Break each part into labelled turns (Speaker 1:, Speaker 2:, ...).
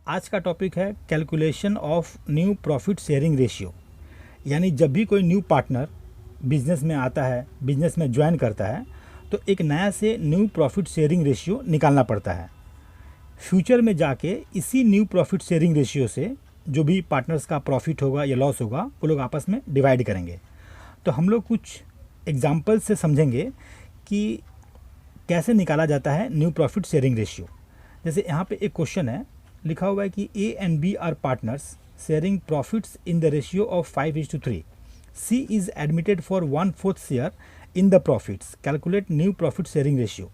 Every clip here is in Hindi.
Speaker 1: आज का टॉपिक है calculation of new profit sharing ratio. यानी जब भी कोई न्यू पार्टनर बिजनेस में आता है, बिजनेस में ज्वाइन करता है, तो एक नया से न्यू प्रॉफिट शेयरिंग रेशियो निकालना पड़ता है। फ्यूचर में जाके इसी न्यू प्रॉफिट शेयरिंग रेशियो से जो भी पार्टनर्स का प्रॉफिट होगा या लॉस होगा वो लोग आपस में डिवाइड करेंगे। तो हम लोग कुछ एग्जाम्पल से समझेंगे कि कैसे निकाला जाता है न्यू प्रॉफिट शेयरिंग रेशियो। जैसे यहाँ पे एक क्वेश्चन है, लिखा हुआ है कि A and B are partners sharing profits in the ratio of 5:3। C is admitted for 1/4 share in the profits, calculate new profit sharing ratio.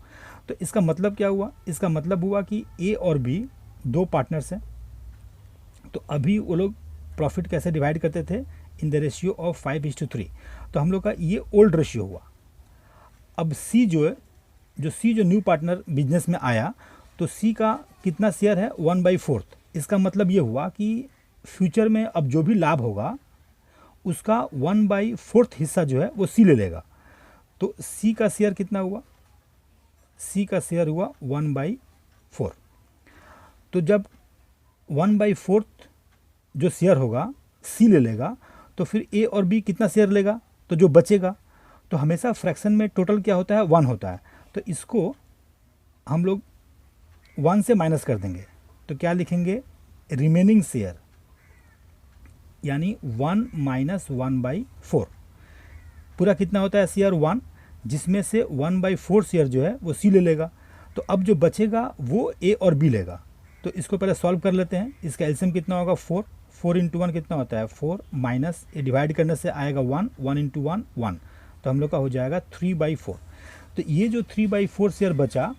Speaker 1: तो इसका मतलब क्या हुआ? इसका मतलब हुआ कि ए और बी दो पार्टनर्स हैं, तो अभी वो लोग प्रॉफिट कैसे डिवाइड करते थे? इन द रेशियो ऑफ 5:3। तो हम लोग का ये ओल्ड रेशियो हुआ। अब सी जो न्यू पार्टनर बिजनेस में आया, तो सी का कितना शेयर है? 1/4। इसका मतलब ये हुआ कि फ्यूचर में अब जो भी लाभ होगा उसका 1/4 हिस्सा जो है वो सी ले लेगा। तो सी का शेयर कितना हुआ? सी का शेयर हुआ 1/4। तो जब 1/4 जो शेयर होगा सी ले लेगा, तो फिर ए और बी कितना शेयर लेगा? तो जो बचेगा, तो हमेशा फ्रैक्शन में टोटल क्या होता है? 1 होता है। तो इसको हम लोग 1 से माइनस कर देंगे। तो क्या लिखेंगे? रिमेनिंग शेयर, यानी 1 - 1/4। पूरा कितना होता है? शेयर 1, जिसमें से 1/4 शेयर जो है वो सी ले लेगा। तो अब जो बचेगा वो ए और बी लेगा। तो इसको पहले सॉल्व कर लेते हैं। इसका एलसीएम कितना होगा? 4। 4 × 1 कितना होता है? 4, माइनस ये डिवाइड करने से आएगा 1, 1 × 1 1। तो हम लोग का हो जाएगा 3/4। तो ये जो 3/4 शेयर बचा,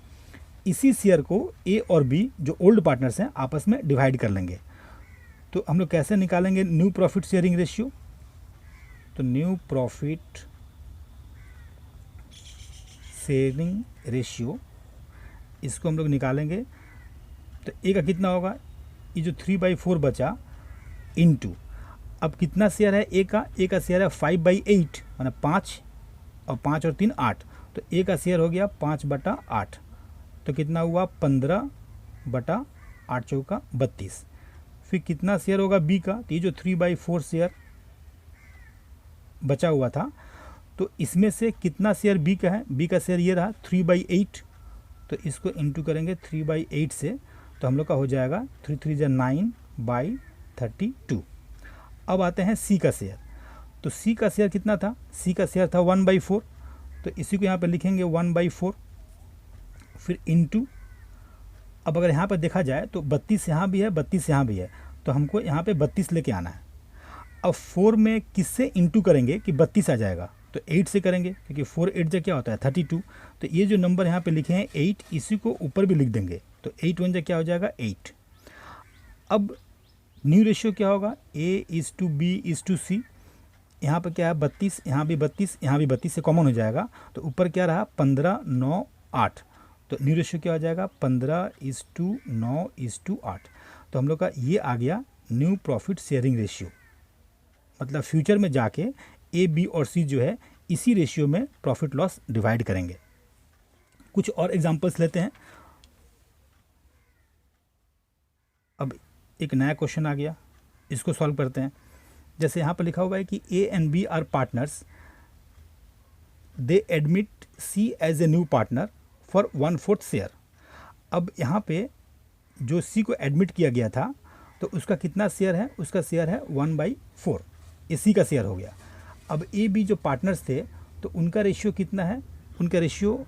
Speaker 1: इसी शेयर को ए और बी जो ओल्ड पार्टनर्स हैं आपस में डिवाइड कर लेंगे। तो हम लोग कैसे निकालेंगे न्यू प्रॉफिट शेयरिंग रेशियो? तो न्यू प्रॉफिट शेयरिंग रेशियो, इसको हम लोग निकालेंगे। तो ए का कितना होगा? ये जो 3/4 बचा इनटू, अब कितना शेयर है ए का? ए का शेयर है 5/8, मतलब 5, और 5 और 3 8। तो ए का शेयर हो गया 5/8। तो कितना हुआ? 15/8 चौका 32। फिर कितना शेयर होगा बी का? तो ये जो 3/4 शेयर बचा हुआ था, तो इसमें से कितना शेयर बी का है? बी का शेयर ये रहा 3/8। तो इसको इंटू करेंगे 3/8 से, तो हम लोग का हो जाएगा 3 3 = 9/32। अब आते हैं सी का शेयर। तो सी का शेयर कितना था? सी का शेयर था 1/4। तो इसी को यहाँ पर लिखेंगे 1/4, फिर इनटू, अब अगर यहाँ पर देखा जाए तो 32 यहाँ भी है, 32 यहाँ भी है, तो हमको यहाँ पे 32 लेके आना है। अब 4 में किससे इंटू करेंगे कि 32 आ जाएगा? तो 8 से करेंगे, क्योंकि 4 8 जा क्या होता है? 32। तो ये जो नंबर यहाँ पे लिखे हैं 8, इसी को ऊपर भी लिख देंगे। तो 8 1 जा क्या हो जाएगा? 8। अब न्यू रेशियो क्या होगा? A:B:C। यहाँ पर क्या है? 32, यहाँ भी 32, यहाँ भी 32 से कॉमन हो जाएगा। तो ऊपर क्या रहा? 15 9 8। तो न्यू रेशियो क्या हो जाएगा? 15:9:8। तो हम लोग का ये आ गया न्यू प्रॉफिट शेयरिंग रेशियो। मतलब फ्यूचर में जाके ए बी और सी जो है इसी रेशियो में प्रॉफिट लॉस डिवाइड करेंगे। कुछ और एग्जांपल्स लेते हैं। अब एक नया क्वेश्चन आ गया, इसको सॉल्व करते हैं। जैसे यहाँ पर लिखा हुआ है कि A and B are partners, they admit C as a new partner for 1/4 share. अब यहाँ पे जो सी को एडमिट किया गया था, तो उसका कितना शेयर है? उसका शेयर है 1/4। ये सी का शेयर हो गया। अब ए बी जो पार्टनर्स थे, तो उनका रेशियो कितना है? उनका रेशियो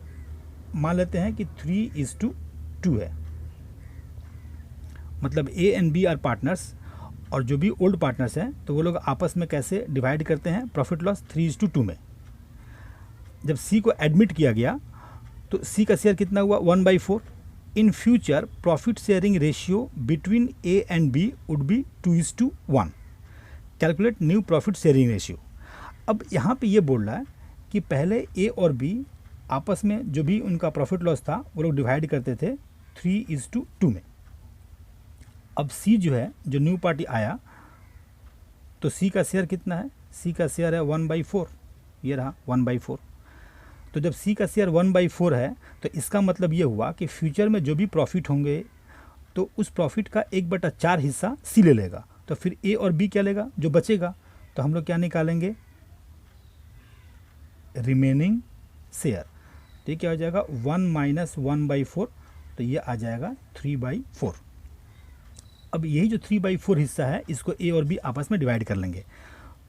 Speaker 1: मान लेते हैं कि 3:2 है। मतलब A and B are partners, और जो भी ओल्ड पार्टनर्स हैं तो वो लोग आपस में कैसे डिवाइड करते हैं प्रॉफिट लॉस? 3:2 में। जब सी को एडमिट किया गया तो सी का शेयर कितना हुआ? 1/4। In future profit sharing ratio between A and B would be 2:1। Calculate new profit sharing ratio. अब यहाँ पे ये बोल रहा है कि पहले ए और बी आपस में जो भी उनका प्रॉफिट लॉस था वो लोग डिवाइड करते थे 3:2 में। अब सी जो है, जो न्यू पार्टी आया, तो सी का शेयर कितना है? सी का शेयर है 1/4, ये रहा 1/4। तो जब सी का शेयर 1/4 है, तो इसका मतलब ये हुआ कि फ्यूचर में जो भी प्रॉफिट होंगे तो उस प्रॉफिट का 1/4 हिस्सा सी ले लेगा। तो फिर ए और बी क्या लेगा, जो बचेगा, तो हम लोग क्या निकालेंगे, रिमेनिंग शेयर। तो ये क्या हो जाएगा, 1 - 1/4, तो ये आ जाएगा 3/4। अब यही जो 3/4 हिस्सा है इसको ए और बी आपस में डिवाइड कर लेंगे।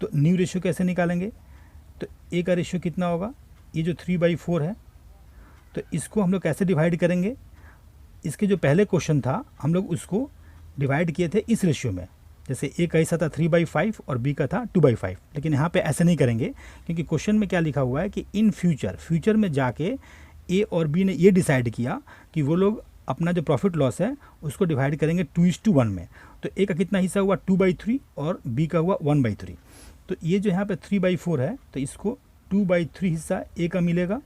Speaker 1: तो न्यू रेशियो कैसे निकालेंगे, तो ए का रेशियो कितना होगा, ये जो 3/4 है, तो इसको हम लोग कैसे डिवाइड करेंगे, इसके जो पहले क्वेश्चन था हम लोग उसको डिवाइड किए थे इस रेशियो में। जैसे ए का हिस्सा था 3/5 और बी का था 2/5, लेकिन यहाँ पे ऐसे नहीं करेंगे, क्योंकि क्वेश्चन में क्या लिखा हुआ है कि इन फ्यूचर में जाके ए और बी ने ये डिसाइड किया कि वो लोग अपना जो प्रॉफिट लॉस है उसको डिवाइड करेंगे 2:1 में। तो ए का कितना हिस्सा हुआ 2/3 और बी का हुआ 1/3। तो ये जो यहाँ पे 3/4 है, तो इसको 2/3 हिस्सा ए का मिलेगा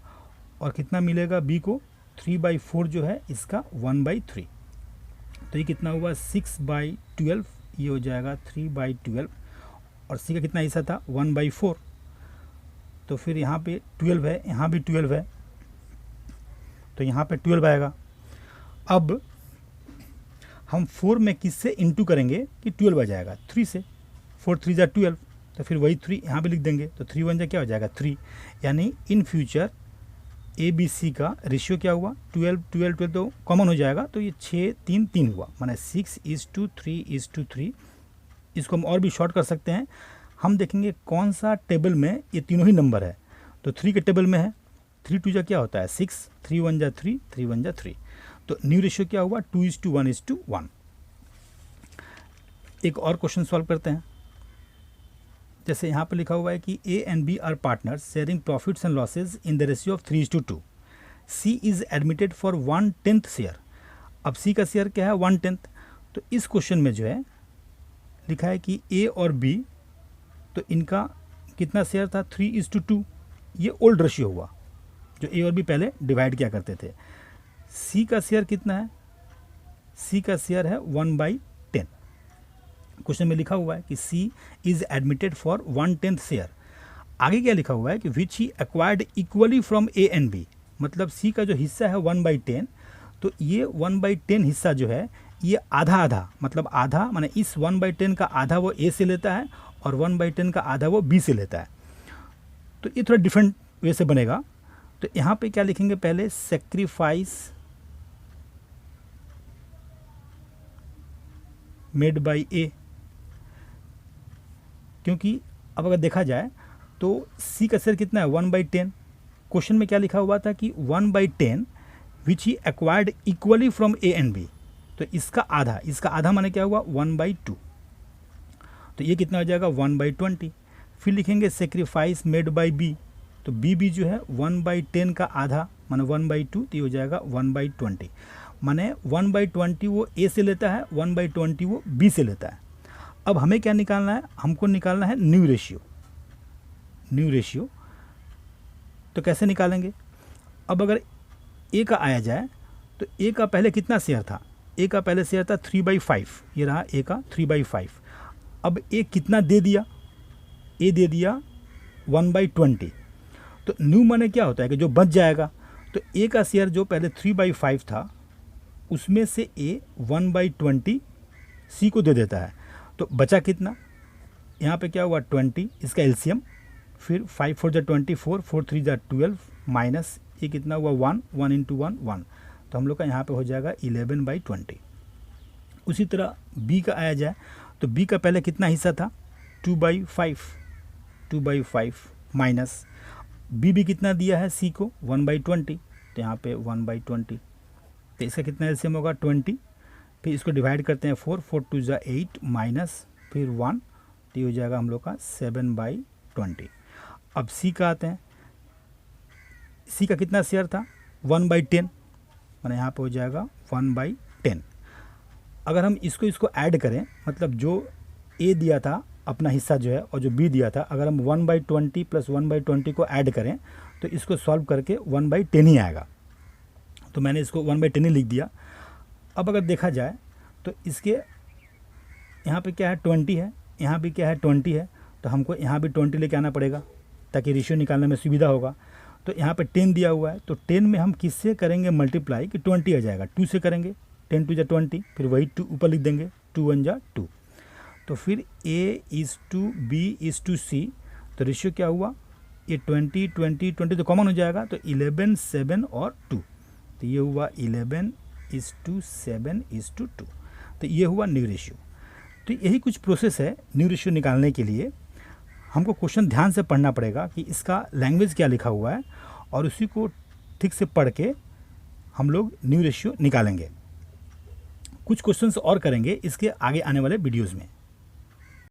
Speaker 1: और कितना मिलेगा बी को, 3/4 जो है इसका 1/3। तो ये कितना हुआ 6/12, ये हो जाएगा 3/12। और सी का कितना हिस्सा था 1/4, तो फिर यहाँ पे 12 है, यहाँ भी 12 है, तो यहाँ पे 12 आएगा। अब हम 4 में किससे इंटू करेंगे कि 12 आ जाएगा, 3 से, 4 3 जा 12, तो फिर वही 3 यहाँ पे लिख देंगे, तो 3 1 जा क्या हो जाएगा 3। यानी in future A B C का रेशियो क्या हुआ 12 12 12, तो कॉमन हो जाएगा, तो ये 6 3 3 हुआ, माने 6:3:3। इसको हम और भी शॉर्ट कर सकते हैं, हम देखेंगे कौन सा टेबल में ये तीनों ही नंबर है। तो 3 के टेबल में है, 3 2 जा क्या होता है 6, 3 1 जा 3, 3 1 जा 3। तो न्यू रेशियो क्या हुआ 2:1:1। एक और क्वेश्चन सॉल्व करते हैं। जैसे यहाँ पर लिखा हुआ है कि A and B are partners sharing profits and losses in the ratio of 3:2। C is admitted for 1/10 share. अब सी का शेयर क्या है 1/10। तो इस क्वेश्चन में जो है लिखा है कि ए और बी, तो इनका कितना शेयर था 3:2। ये ओल्ड रेशियो हुआ जो ए और बी पहले डिवाइड किया करते थे। सी का शेयर कितना है, सी का शेयर है 1/10। क्वेश्चन में लिखा हुआ है कि C is admitted for 1/10 share. आगे क्या लिखा हुआ है कि which he acquired equally from A and B. मतलब सी का जो हिस्सा है 1/10, तो ये 1/10 हिस्सा जो है ये आधा आधा, मतलब आधा माने इस 1/10 का आधा वो ए से लेता है और 1/10 का आधा वो बी से लेता है। तो ये थोड़ा डिफरेंट वे से बनेगा। तो यहाँ पे क्या लिखेंगे, पहले सेक्रीफाइस मेड बाय ए, क्योंकि अब अगर देखा जाए तो सी का शेयर कितना है 1/10। क्वेश्चन में क्या लिखा हुआ था कि 1/10 which he acquired equally from A and B. तो इसका आधा माने क्या हुआ 1/2। तो ये कितना हो जाएगा 1/20। फिर लिखेंगे सेक्रीफाइस मेड बाय बी। तो बी जो है 1/10 का आधा माने 1/2, तो ये हो जाएगा 1/20। माने 1/20 वो ए से लेता है, 1/20 वो बी से लेता है। अब हमें क्या निकालना है, हमको निकालना है न्यू रेशियो। तो कैसे निकालेंगे, अब अगर ए का आया जाए तो ए का पहले कितना शेयर था, ए का पहले शेयर था 3/5, ये रहा ए का 3/5। अब ए कितना दे दिया, ए दे दिया 1/20। तो न्यू माने क्या होता है कि जो बच जाएगा। तो ए का शेयर जो पहले 3/5 था उसमें से ए 1/20 सी को दे देता है। तो बचा कितना, यहाँ पे क्या हुआ 20, इसका एलसीएम, फिर 5 4 जा 24, 4 3 जा 12, माइनस ये कितना हुआ 1 1 × 1 1। तो हम लोग का यहाँ पे हो जाएगा 11/20। उसी तरह बी का आया जाए तो बी का पहले कितना हिस्सा था 2/5 माइनस बी कितना दिया है सी को 1/20। तो यहाँ पे 1/20, तो इसका कितना एलसीएम होगा 20। फिर इसको डिवाइड करते हैं 4 4 2 जा 8 माइनस फिर 1, तो ये हो जाएगा हम लोग का 7/20। अब सी का आते हैं, सी का कितना शेयर था 1/10, माने यहाँ पे हो जाएगा 1/10। अगर हम इसको ऐड करें, मतलब जो ए दिया था अपना हिस्सा जो है और जो बी दिया था, अगर हम 1/20 + 1/20 को ऐड करें तो इसको सॉल्व करके 1/10 ही आएगा। तो मैंने इसको 1/10 ही लिख दिया। अब अगर देखा जाए तो इसके यहाँ पे क्या है 20 है, यहाँ भी क्या है 20 है, तो हमको यहाँ भी 20 लेके आना पड़ेगा ताकि रेशियो निकालने में सुविधा होगा। तो यहाँ पे 10 दिया हुआ है, तो 10 में हम किससे करेंगे मल्टीप्लाई कि 20 आ जाएगा, 2 से करेंगे 10 टू जा 20, फिर वही 2 ऊपर लिख देंगे, 2 1 जा 2। तो फिर A:B:C, तो रेशियो क्या हुआ, ये 20 20 20 तो कॉमन हो जाएगा, तो 11 7 और 2, तो ये हुआ 11:7:2। तो ये हुआ न्यू रेशियो। तो यही कुछ प्रोसेस है न्यू रेशियो निकालने के लिए। हमको क्वेश्चन ध्यान से पढ़ना पड़ेगा कि इसका लैंग्वेज क्या लिखा हुआ है, और उसी को ठीक से पढ़ के हम लोग न्यू रेशियो निकालेंगे। कुछ क्वेश्चंस और करेंगे इसके आगे आने वाले वीडियोज़ में।